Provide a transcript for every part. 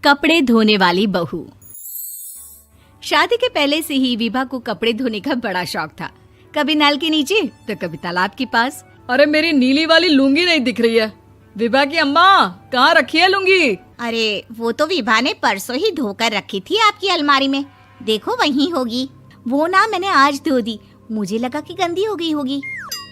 कपड़े धोने वाली बहू। शादी के पहले से ही विभा को कपड़े धोने का बड़ा शौक था। कभी नल के नीचे तो कभी तालाब के पास। अरे मेरी नीली वाली लुंगी नहीं दिख रही है। विभा की अम्मा, कहाँ रखी है लुंगी? अरे वो तो विभा ने परसों ही धोकर रखी थी आपकी अलमारी में, देखो वहीं होगी। वो ना मैंने आज धो दी, मुझे लगा कि गंदी हो गई होगी।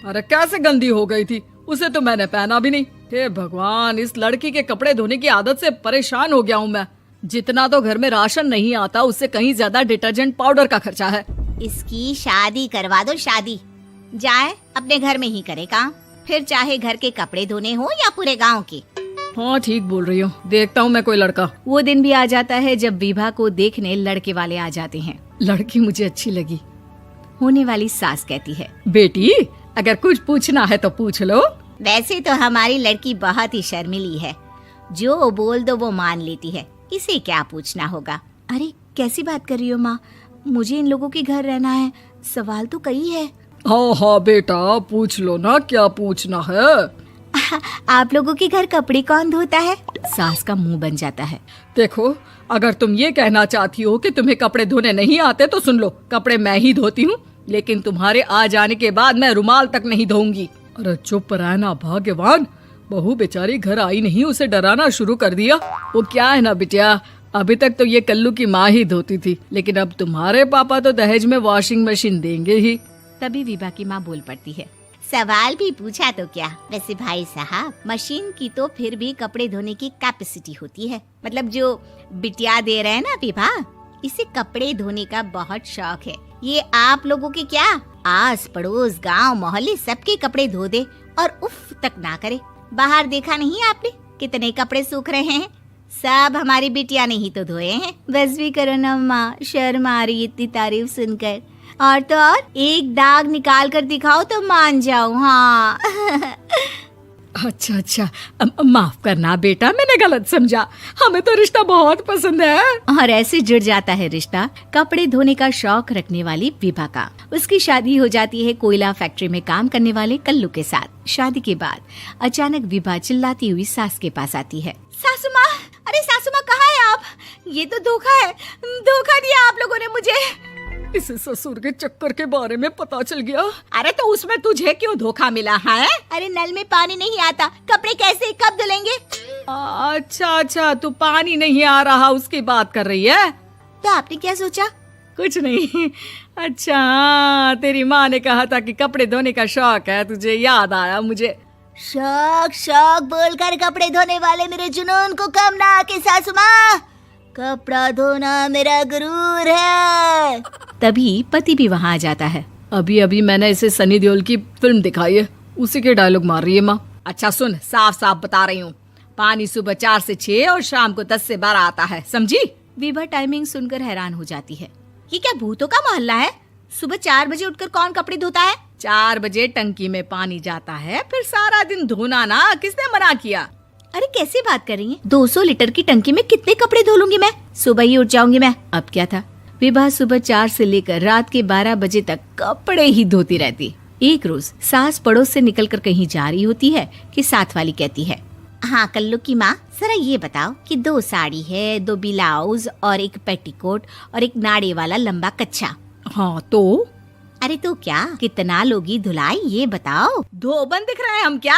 अरे कैसे गंदी हो गई थी, उसे तो मैंने पहना भी नहीं। हे भगवान, इस लड़की के कपड़े धोने की आदत से परेशान हो गया हूँ मैं। जितना तो घर में राशन नहीं आता, उससे कहीं ज्यादा डिटर्जेंट पाउडर का खर्चा है। इसकी शादी करवा दो, शादी जाए अपने घर में ही करे काम, फिर चाहे घर के कपड़े धोने हो या पूरे गांव के। हाँ ठीक बोल रही हूँ, देखता हूँ मैं कोई लड़का। वो दिन भी आ जाता है जब विभा को देखने लड़के वाले आ जाते हैं। लड़की मुझे अच्छी लगी। होने वाली सास कहती है, बेटी अगर कुछ पूछना है तो पूछ लो। वैसे तो हमारी लड़की बहुत ही शर्मीली है, जो बोल दो वो मान लेती है, इसे क्या पूछना होगा। अरे कैसी बात कर रही हो माँ, मुझे इन लोगों के घर रहना है, सवाल तो कई है। हाँ हाँ बेटा, पूछ लो ना, क्या पूछना है। आप लोगों के घर कपड़े कौन धोता है? सास का मुंह बन जाता है। देखो, अगर तुम ये कहना चाहती हो कि तुम्हें कपड़े धोने नहीं आते तो सुन लो, कपड़े मैं ही धोती हूँ, लेकिन तुम्हारे आ जाने के बाद मैं रुमाल तक नहीं धोऊंगी। अरे चुप रहना भाग्यवान, बहू बेचारी घर आई नहीं, उसे डराना शुरू कर दिया। वो क्या है ना बिटिया, अभी तक तो ये कल्लू की माँ ही धोती थी, लेकिन अब तुम्हारे पापा तो दहेज में वॉशिंग मशीन देंगे ही। तभी विभा की माँ बोल पड़ती है, सवाल भी पूछा तो क्या। वैसे भाई साहब, मशीन की तो फिर भी कपड़े धोने की कैपेसिटी होती है। मतलब जो बिटिया दे रहे हैं ना विभा, इसे कपड़े धोने का बहुत शौक है। ये आप लोगों के क्या, आस पड़ोस गांव मोहल्ले सबके कपड़े धो दे और उफ तक ना करे। बाहर देखा नहीं आपने कितने कपड़े सूख रहे हैं, सब हमारी बिटिया ने ही तो धोए हैं। बस भी करो ना माँ, शर्म आ रही इतनी तारीफ सुनकर। और तो और एक दाग निकाल कर दिखाओ तो मान जाऊं। हाँ अच्छा, माफ करना बेटा, मैंने गलत समझा। हमें तो रिश्ता बहुत पसंद है। और ऐसे जुड़ जाता है रिश्ता कपड़े धोने का शौक रखने वाली विभा का। उसकी शादी हो जाती है कोयला फैक्ट्री में काम करने वाले कल्लू के साथ। शादी के बाद अचानक विभा चिल्लाती हुई सास के पास आती है। सासू माँ, अरे सासू माँ कहाँ है आप? ये तो धोखा है, धोखा दिया आप लोगों ने मुझे। इसे ससुर के चक्कर के बारे में पता चल गया। अरे तो उसमें तुझे क्यों धोखा मिला है? अरे नल में पानी नहीं आता, कपड़े कैसे कब धुलेंगे? अच्छा, तू पानी नहीं आ रहा उसकी बात कर रही है। तो आपने क्या सोचा? कुछ नहीं। अच्छा, तेरी माँ ने कहा था कि कपड़े धोने का शौक है तुझे, याद आया मुझे। शौक बोलकर कपड़े धोने वाले मेरे जुनून को कम ना आके सासू माँ, कपड़ा धोना मेरा गुरूर है। तभी पति भी वहाँ आ जाता है। अभी मैंने इसे सनी देओल की फिल्म दिखाई है, उसी के डायलॉग मार रही है माँ। अच्छा सुन, साफ साफ बता रही हूँ, पानी सुबह 4 से 6 और शाम को 10 से 12 आता है, समझी? विभा टाइमिंग सुनकर हैरान हो जाती है। ये क्या भूतों का मोहल्ला है? सुबह 4 बजे उठकर कौन कपड़े धोता है? 4 बजे टंकी में पानी जाता है, फिर सारा दिन धोना ना, किसने मना किया? अरे कैसी बात कर रही हैं? 200 लीटर की टंकी में कितने कपड़े धो लूंगी मैं, सुबह ही उठ जाऊंगी मैं। अब क्या था, विभा सुबह 4 से लेकर रात के 12 बजे तक कपड़े ही धोती रहती। एक रोज सास पड़ोस से निकलकर कहीं जा रही होती है कि साथ वाली कहती है, हाँ कल्लू की माँ, जरा ये बताओ कि 2 साड़ी है, 2 ब्लाउज और एक पेटीकोट और एक नाड़े वाला लंबा कच्छा। हाँ तो? अरे तो क्या, कितना लोगी धुलाई ये बताओ। धोबन दिख रहे हैं हम क्या?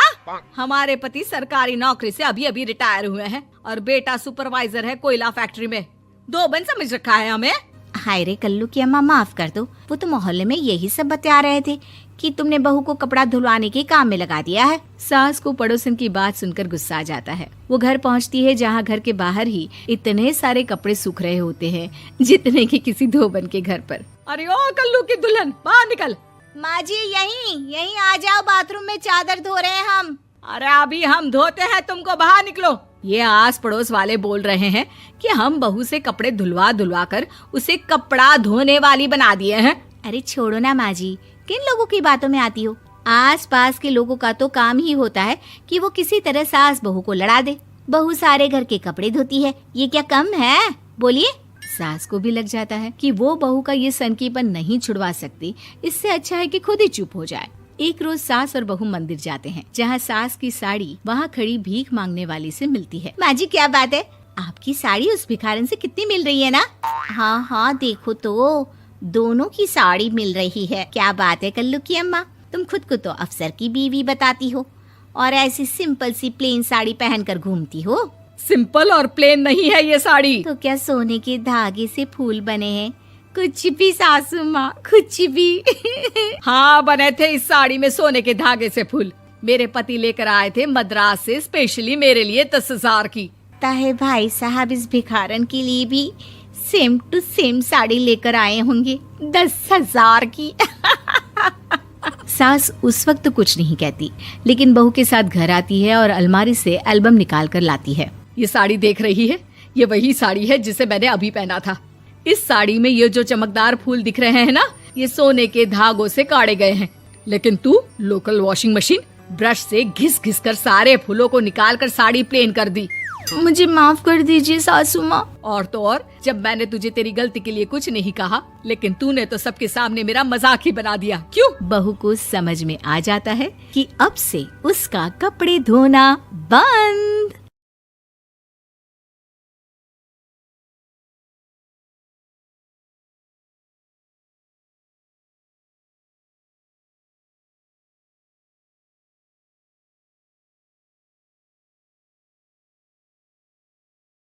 हमारे पति सरकारी नौकरी से अभी रिटायर हुए हैं और बेटा सुपरवाइजर है कोयला फैक्ट्री में। धोबन समझ रखा है हमें? हाय रे कल्लू की अम्मा, माफ कर दो, वो तो मोहल्ले में यही सब बता रहे थे कि तुमने बहू को कपड़ा धुलवाने के काम में लगा दिया है। सास को पड़ोसन की बात सुनकर गुस्सा आ जाता है। वो घर पहुंचती है जहां घर के बाहर ही इतने सारे कपड़े सूख रहे होते हैं जितने कि किसी धोबन के घर पर। अरे ओ कल्लू की दुल्हन, बाहर निकल। माँ जी यहीं आ जाओ, बाथरूम में चादर धो रहे हैं हम। अरे अभी हम धोते हैं, तुमको बाहर निकलो। ये आस पड़ोस वाले बोल रहे हैं कि हम बहू से कपड़े धुलवा कर उसे कपड़ा धोने वाली बना दिए हैं। अरे छोड़ो ना माँ जी, किन लोगों की बातों में आती हो? आस पास के लोगों का तो काम ही होता है कि वो किसी तरह सास बहू को लड़ा दे। बहू सारे घर के कपड़े धोती है, ये क्या कम है? बोलिए। सास को भी लग जाता है कि वो बहू का ये सनकीपन नहीं छुड़वा सकती, इससे अच्छा है कि खुद ही चुप हो जाए। एक रोज सास और बहू मंदिर जाते हैं, जहाँ सास की साड़ी वहाँ खड़ी भीख मांगने वाली से मिलती है। माँ जी क्या बात है, आपकी साड़ी उस भिखारन से कितनी मिल रही है ना? हाँ हाँ, देखो तो दोनों की साड़ी मिल रही है। क्या बात है कल्लू की अम्मा, तुम खुद को तो अफसर की बीवी बताती हो और ऐसी सिंपल सी प्लेन साड़ी पहनकर घूमती हो। सिंपल और प्लेन नहीं है ये साड़ी। तो क्या सोने के धागे से फूल बने हैं? कुछ भी सासू माँ, कुछ भी। हाँ, बने थे इस साड़ी में सोने के धागे से फूल। मेरे पति लेकर आए थे मद्रास से स्पेशली मेरे लिए 10,000 की। ताहे भाई साहब इस भिखारन के लिए भी सेम टू सेम साड़ी लेकर आए होंगे 10,000 की। सास उस वक्त कुछ नहीं कहती, लेकिन बहू के साथ घर आती है और अलमारी से एल्बम निकाल कर लाती है। ये साड़ी देख रही है, ये वही साड़ी है जिसे मैंने अभी पहना था। इस साड़ी में ये जो चमकदार फूल दिख रहे हैं ना, ये सोने के धागों से काढ़े गए हैं। लेकिन तू लोकल वॉशिंग मशीन ब्रश से घिस घिस कर सारे फूलों को निकाल कर साड़ी प्लेन कर दी। मुझे माफ कर दीजिए सासू माँ। और तो और, जब मैंने तुझे तेरी गलती के लिए कुछ नहीं कहा, लेकिन तूने तो सबके सामने मेरा मजाक ही बना दिया। क्यों? बहू को समझ में आ जाता है कि अब से उसका कपड़े धोना बंद।